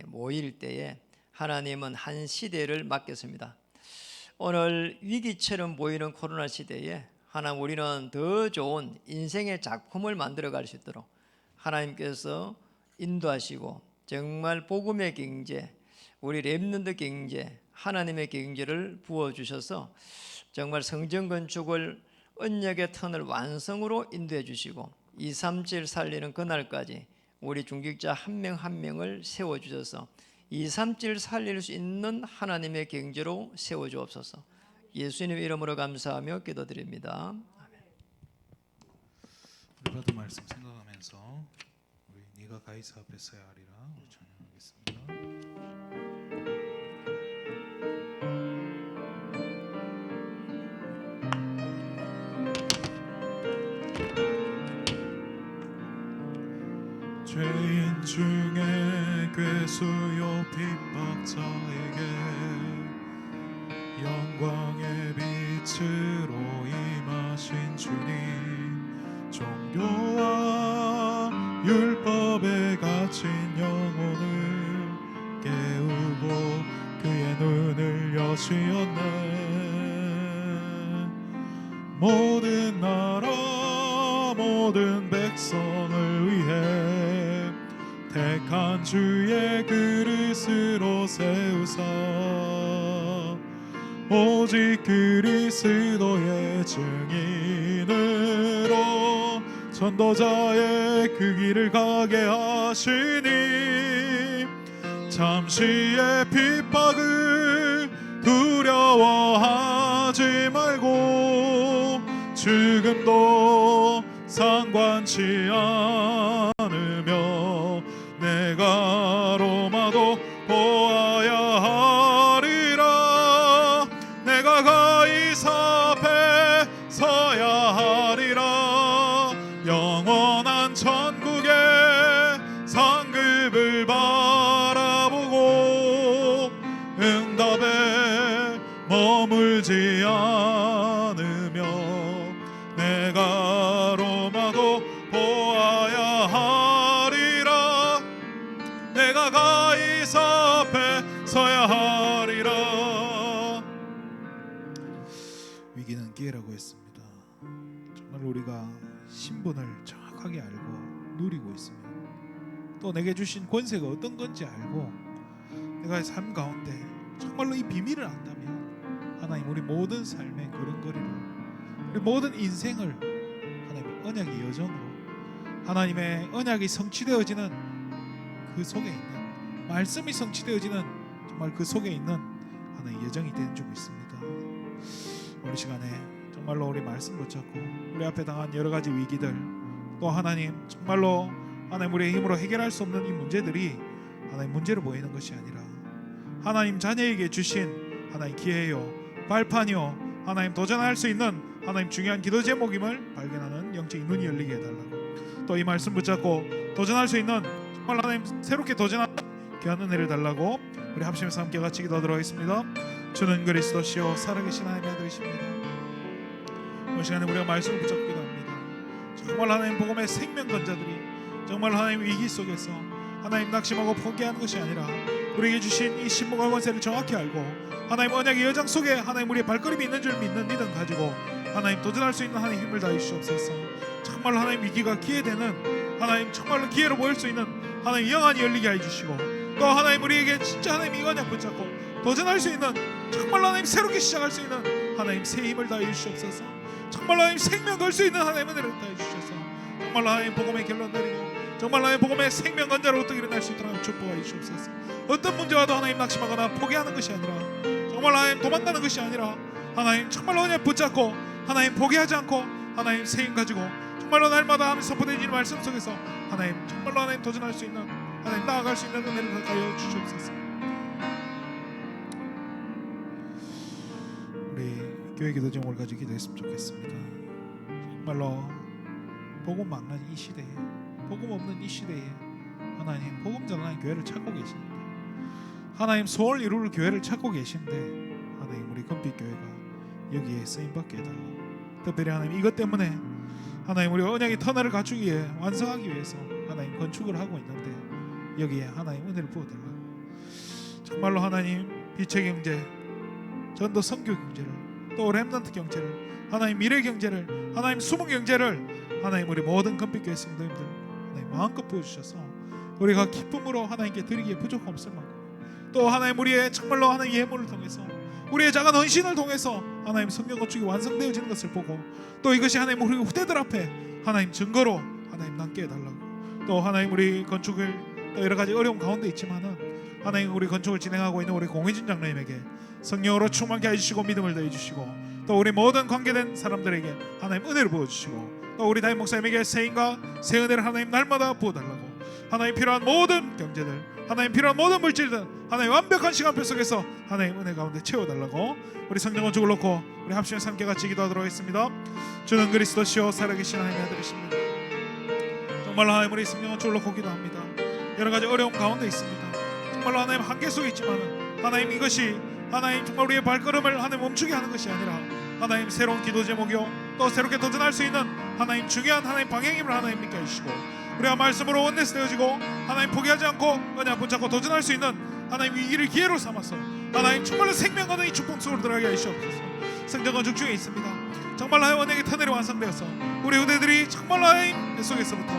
모일 때에 하나님은 한 시대를 맡겼습니다. 오늘 위기처럼 보이는 코로나 시대에 하나님, 우리는 더 좋은 인생의 작품을 만들어갈 수 있도록 하나님께서 인도하시고 정말 복음의 경제, 우리 렘넌트 경제, 하나님의 경제를 부어주셔서 정말 성전 건축을 언약의 터널 완성으로 인도해 주시고 237 살리는 그날까지 우리 중직자 한 명 한 명을 세워주셔서 237 살릴 수 있는 하나님의 경제로 세워주옵소서. 예수님 이름으로 감사하며 기도드립니다. 우리 받은 말씀 생각하면서 우리 네가 가이사 앞에 서야 하리라 우리 찬양하겠습니다. 죄인 중에 괴수요 핍박자에게 영광의 빛으로 임하신 주님, 종교와 율법에 갇힌 영혼을 깨우고 그의 눈을 여시었네. 모든 나라 모든 백성을 위해 택한 주의 그릇으로 세우사 오직 그리스도의 증인으로 전도자의 그 길을 가게 하시니 잠시의 핍박을 두려워하지 말고 죽음도 상관치 않으며 내가 로마도 보아야 하리라. 내가 가이사 앞에 서야 하리라. 영원한 천국의 상급을 바라보고 응답에 머물지 않으며 내가 로마도 보아야 하리라. 내가 가이사 앞에 서야 하리라. 위기는 기회라고 했습니다. 정말 우리가 신분을 정확하게 알고 누리고 있으면 또 내게 주신 권세가 어떤 건지 알고 내가 삶 가운데 정말로 이 비밀을 안다면 하나님 우리 모든 삶의 걸음걸이를 우리 모든 인생을 하나님의 언약의 여정으로 하나님의 언약이 성취되어지는 그 속에 있는 말씀이 성취되어지는 정말 그 속에 있는 하나님의 여정이 되는 줄 믿습니다. 오늘 시간에 정말로 우리 말씀 붙잡고 우리 앞에 당한 여러 가지 위기들 또 하나님 정말로 하나님 우리의 힘으로 해결할 수 없는 이 문제들이 하나님 문제로 보이는 것이 아니라 하나님 자녀에게 주신 하나님 기회요 발판이요 하나님 도전할 수 있는 하나님 중요한 기도 제목임을 발견하는 영적인 눈이 열리게 해달라고 또 이 말씀 붙잡고 도전할 수 있는 정말 하나님 새롭게 도전하는 귀한 은혜를 달라고 우리 합심해서 함께 같이 기도하도록 하겠습니다. 주는 그리스도시요 살아계신 하나님의 아들이십니다. 오늘 시간에 우리가 말씀을 붙잡고 기도합니다. 정말 하나님 복음의 생명건자들이 정말 하나님 위기 속에서 하나님 낙심하고 포기하는 것이 아니라 우리에게 주신 이 신복한 권세를 정확히 알고 하나님 언약의 여정 속에 하나님 우리의 발걸음이 있는 줄 믿는 믿음 가지고 하나님 도전할 수 있는 하나님 힘을 다해 주시옵소서. 정말 하나님 위기가 기회되는 하나님 정말로 기회로 보일 수 있는 하나님 영안이 열리게 해주시고 또 하나님 우리에게 진짜 하나님 이 언약 붙잡고 도전할 수 있는 정말 하나님 새롭게 시작할 수 있는 하나님 새 힘을 다해 주시옵소서. 정말 하나님 생명 걸 수 있는 하나님 은혜를 다해 주셔서 정말 하나님 복음의 결론 내리고 정말 하나님 복음의 생명 건자로부터 일어날 수 있도록 축복하여 주시옵소서. 어떤 문제와도 하나님 낙심하거나 포기하는 것이 아니라 정말 하나님 도망가는 것이 아니라 하나님 정말 언약 붙잡고 하나님 포기하지 않고 하나님 새 힘 가지고 정말로 날마다 하나님 선포되는 말씀 속에서 하나님 정말로 하나님 도전할 수 있는 하나님 나아갈 수 있는 은혜를 가까이 주시옵소서. 우리 교회 기도 제목을 가지고 기도했으면 좋겠습니다. 정말로 복음 망라진 이 시대에 복음 없는 이 시대에 하나님 복음 전하는 교회를 찾고 계신데, 하나님 소원을 이룰 교회를 찾고 계신데, 하나님 우리 금빛교회가 여기에 쓰임받게 해달라고. 특별히 하나님 이것 때문에 하나님 우리 언약의 터널을 갖추기 위해 완성하기 위해서 하나님 건축을 하고 있는데, 여기에 하나님 은혜를 부어달라고. 정말로 하나님 빛의 경제, 전도 선교 경제를, 또 렘넌트 경제를, 하나님 미래 경제를, 하나님 숨은 경제를 하나님 우리 모든 금빛교회 성도님들 하나님 마음껏 부어주셔서 우리가 기쁨으로 하나님께 드리기에 부족함 없을 만큼, 또 하나님 우리의 정말로 하나님 예물을 통해서, 우리의 작은 헌신을 통해서 하나님 성경 건축이 완성되어지는 것을 보고, 또 이것이 하나님 우리 후대들 앞에 하나님 증거로 하나님 남게 해달라고. 또 하나님 우리 건축을 또 여러 가지 어려운 가운데 있지만은 하나님 우리 건축을 진행하고 있는 우리 공회진 장로님에게 성령으로 충만케 해주시고 믿음을 더해주시고, 또 우리 모든 관계된 사람들에게 하나님 은혜를 부어주시고, 또 우리 담임 목사님에게 세임과 새 은혜를 하나님 날마다 부어달라고. 하나님 필요한 모든 경제들, 하나님 필요한 모든 물질들 하나님 완벽한 시간표 속에서 하나님 은혜 가운데 채워달라고. 우리 성령 건축을 놓고 우리 합심해서 함께 같이 기도하도록 하겠습니다. 주는 그리스도시요 살아계신 하나님의 아들이십니다. 정말로 하나님 우리 성령 건축을 놓고 기도합니다. 여러 가지 어려움 가운데 있습니다. 정말로 하나님 한계 속에 있지만은 하나님 이것이 하나님 정말 우리의 발걸음을 하나님 멈추게 하는 것이 아니라 하나님 새로운 기도 제목이요, 또 새롭게 도전할 수 있는 하나님 중요한 하나님 방향임을 하나님 믿게 해주시고, 우리가 말씀으로 원내스 되어지고 하나님 포기하지 않고 언약 붙잡고 도전할 수 있는 하나님 위기를 기회로 삼아서 하나님 정말로 생명 얻는 이 축복 속으로 들어가게 하시옵소서. 성전 건축 중에 있습니다. 정말로 하나님 언약의 터널이 완성되어서 우리 후대들이 정말로 하나님 속에서부터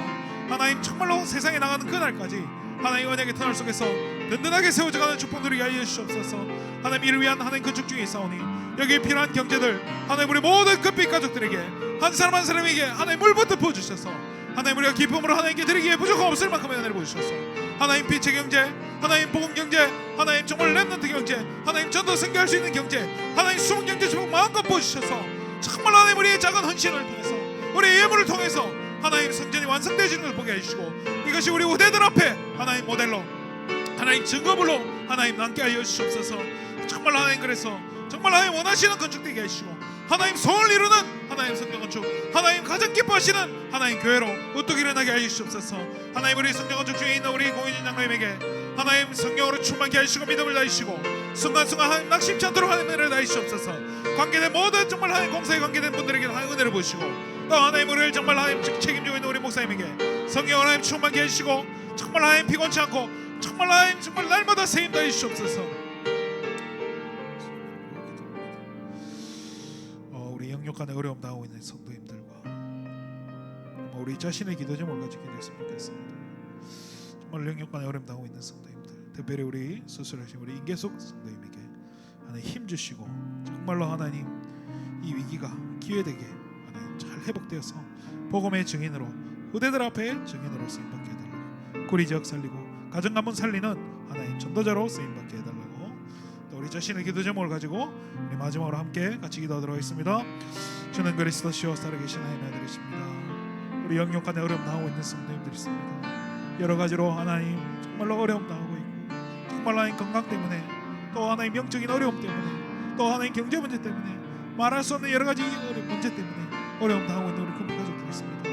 하나님 정말로 세상에 나가는 그날까지 하나님 언약의 터널 속에서 든든하게 세워져가는 축복 누리게 하여 주시옵소서. 하나님 이를 위한 하나님 건축 중에 있사오니 여기에 필요한 경제들 하나님 우리 모든 금빛 가족들에게 한 사람 한 사람에게 하나님 물부터 부어주셔서 하나님 우리가 기쁨으로 하나님께 드리기에 부족함 없을 만큼의 은혜를 보여주셔서 하나님 빛의 경제, 하나님 복음 경제, 하나님 정말 렘넌트 경제, 하나님 전도 선교할 수 있는 경제, 하나님 숨은 경제 축복 마음껏 부어주셔서 정말 하나님 우리의 작은 헌신을 통해서, 우리의 예물을 통해서 하나님 성전이 완성되어지는 것을 보게 해주시고, 이것이 우리 후대들 앞에 하나님 모델로, 하나님 증거물로 하나님 남게 하여 주시옵소서. 정말 하나님 그래서 정말 하나님 원하시는 건축되게 하시고, 하나님 소원을 이루는 하나님 성경 건축, 하나님 가장 기뻐하시는 하나님 교회로 우뚝 일어나게 하여 주시옵소서. 하나님 우리 성경 건축 중에 있는 우리 공인진 장로님에게 하나님 성령으로 충만케 하시고 믿음을 다하시고, 순간순간 하나님 낙심치 않도록 하나님 은혜를 다하시옵소서. 관계된 모든 정말 하나님 공사에 관계된 분들에게 하나님 은혜를 보시고, 또 하나님 우리를 정말 하나님 책임지고 있는 우리 목사님에게 성령 하나님 충만케 하시고, 정말 하나님 피곤치 않고 정말 하나님 정말 날마다 세임 다해 주시옵소서. 우리 영육간에 어려움 당하고 있는 성도님들과 우리 자신의 기도 제목을 가지고 기도했으면 좋겠습니다. 정말 영육간에 어려움 당하고 있는 성도님들, 특별히 우리 수술하신 우리 인계속 성도님에게 하나님 힘 주시고, 정말로 하나님 이 위기가 기회되게 하나님 잘 회복되어서 복음의 증인으로, 후대들 앞에 증인으로 쓰임받게 해달라고. 구리 지역 살리고 가정 가문 살리는 하나님 전도자로 쓰임받게 해달라고. 또 우리 자신의 기도 제목을 가지고 우리 마지막으로 함께 같이 기도하도록 하겠습니다. 주는 그리스도시요 살아계신 하나님의 아들이십니다. 우리 영육간에 어려움 당하고 있는 성도님들이 있습니다. 여러 가지로 하나님 정말로 어려움 당하고 있고, 정말 하나님 건강 때문에, 또 하나님 영적인 어려움 때문에, 또 하나님 경제 문제 때문에, 말할 수 없는 여러 가지 문제 때문에 어려움 당하고 있는 우리 금빛 가족들이 있습니다.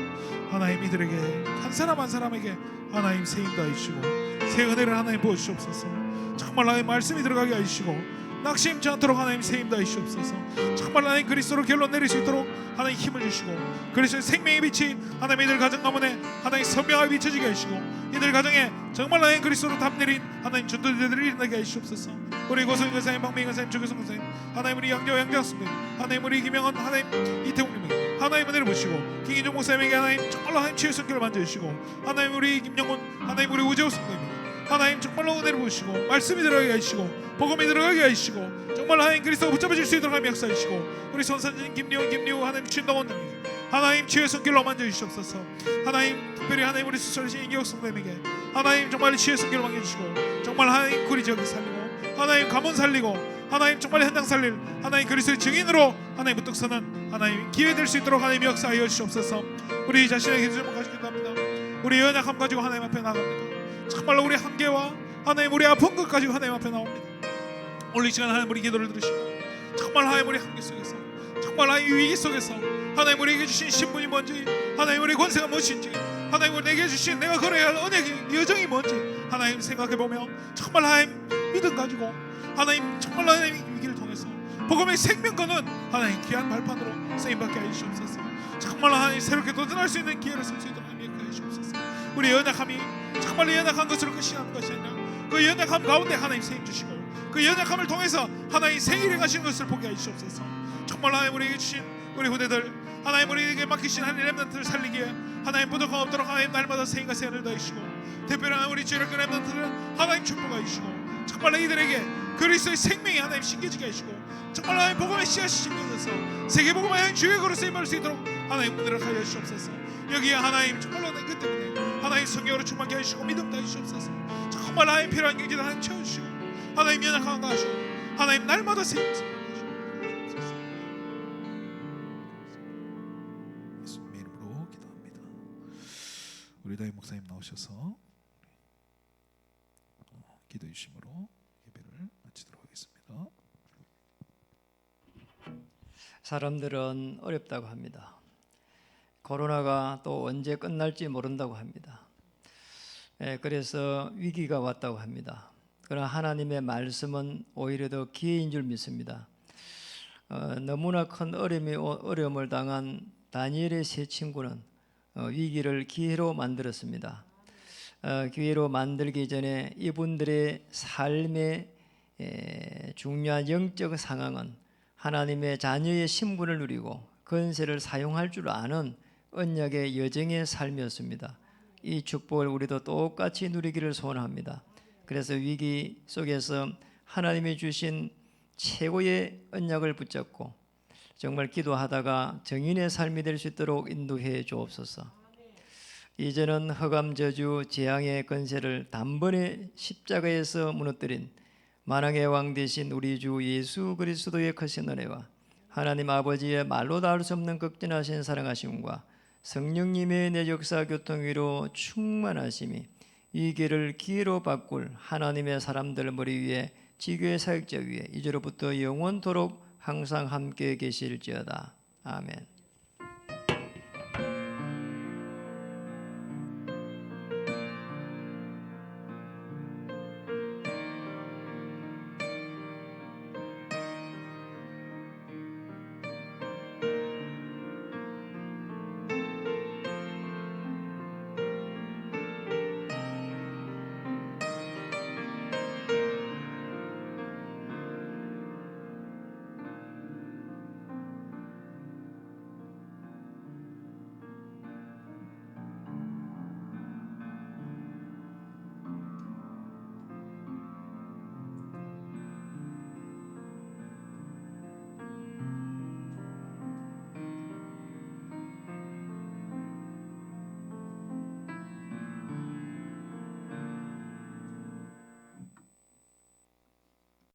하나님 이들에게 한 사람 한 사람에게 하나님 새 힘 더해주시고 새 은혜를 하나님 부어주시옵소서. 정말 하나님 말씀이 들어가게 하시고 낙심치 않도록 하나님 새 힘 더해주시옵소서. 정말 하나님 그리스도로 결론 내릴 수 있도록 하나님 힘을 주시고, 그리스도의 생명의 빛이 하나님 이들 가정 가문에 하나님 선명하게 비춰지게 하시고, 이들 가정에 정말 하나님 그리스도로 답 내린 하나님 전도자들이 일어나게 하시옵소서. 우리 고성인 권사님, 박명희 권사님, 조교성 권사님, 하나님 우리 양조 양장수님, 하나님 우리 김영헌, 하나님 이태웅님에게 하나님 은혜를 보시고, 김인종 목사님에게 하나님 정말로 하나님 치유 성결을 만져주시고, 하나님 우리 김영훈, 하나님 우리 우재호 성도님에게 하나님 정말로 은혜를 보시고 말씀이 들어가게 하시고 복음이 들어가게 하시고, 정말 하나님 그리스도가 붙잡아질 수 있도록 하나님 역사하시고, 우리 손선진 김리우 하나님 친동원님에게 하나님 치유의 손길로 만져주시옵소서. 하나님 특별히 하나님 우리 수설신 인기혁 성도님에게 하나님 정말 치유의 손길로 만져주시고, 정말 하나님 구리 지역에 살리고, 하나님 가문 살리고, 하나님 정말 현장 살릴 하나님 그리스도의 증인으로 하나님 무뚝 서는 하나님 기회 될 수 있도록 하나님 역사하여 주시옵소서. 우리 자신의 기도 좀 가지고 합니다. 우리 연약함 가지고 하나님 앞에 나갑니다. 정말로 우리 한계와 하나님 우리 아픈 것 가지고 하나님 앞에 나옵니다. 오늘 이 시간 하나님 우리 기도를 들으시고, 정말 하나님 우리 한계 속에서, 정말 하나님 위기 속에서 하나님 우리에게 주신 신분이 뭔지, 하나님 우리의 권세가 무엇인지, 하나님 우리에게 주신 내가 걸어야 할 언약의 여정이 뭔지 하나님 생각해보며 정말 하나님 믿음 가지고 하나님 정말 하나님 위기를 통해서 복음의 생명권은 하나님 귀한 발판으로 쓰임받게 하여 주옵소서. 정말 하나님 새롭게 도전할 수 있는 기회를 쓸 수 있도록 하나님 하여 주옵소서. 우리의 연약함이 정말 연약한 것으로 끝이하는 것이 아니라 그 연약함 가운데 하나님 세임 주시고 그 연약함을 통해서 하나님 생일에 가시는 것을 보게 하여 주옵소서. 정말 하나님 우리에게 주신 우리 후대들 하나님 우리에게 맡기신 하나님 렘넌트를 살리기에 하나님 부족함 없도록 하나님 날마다 생일과 세연을 다하시고 특별히 하나님 우리 주일학교 렘넌트들은 하나님 축복하여 주시고 정말 이들에게 그리스도의 생명이 하나님 신겨지게 하시고 정말 하나님 복음의 씨앗이 심겨져서 세계복음의 하나님 주역으로 쓰임받을 수 있도록 하나님 은혜를 하여 주옵소서. 여기에 하나님 정말 하나님 그 때문에 하나님 성령으로 충만케 하시고 믿음 다해 주옵소서. 정말 하나님 필요한 경제를 하나님 채워주시고 하나님 연약함 가하시고 하나님 날마다 세임하시고 예수님의 이름으로 기도합니다. 우리 다임 목사님 나오셔서 기도해 주심으로 예배를 마치도록 하겠습니다. 사람들은 어렵다고 합니다. 코로나가 또 언제 끝날지 모른다고 합니다. 그래서 위기가 왔다고 합니다. 그러나 하나님의 말씀은 오히려 더 기회인 줄 믿습니다. 너무나 큰 어려움을 당한 다니엘의 세 친구는 위기를 기회로 만들었습니다. 기회로 만들기 전에 이분들의 삶의 중요한 영적 상황은 하나님의 자녀의 신분을 누리고 권세를 사용할 줄 아는 언약의 여정의 삶이었습니다. 이 축복을 우리도 똑같이 누리기를 소원합니다. 그래서 위기 속에서 하나님이 주신 최고의 언약을 붙잡고 정말 기도하다가 정인의 삶이 될 수 있도록 인도해 주옵소서. 이제는 흑암 저주 재앙의 권세를 단번에 십자가에서 무너뜨린 만왕의 왕 되신 우리 주 예수 그리스도의 크신 은혜와 하나님 아버지의 말로 닿을 수 없는 극진하신 사랑하심과 성령님의 내적사 교통위로 충만하심이 이 길을 기회로 바꿀 하나님의 사람들 머리 위에 지교의 사역자 위에 이제로부터 영원토록 항상 함께 계실지어다. 아멘.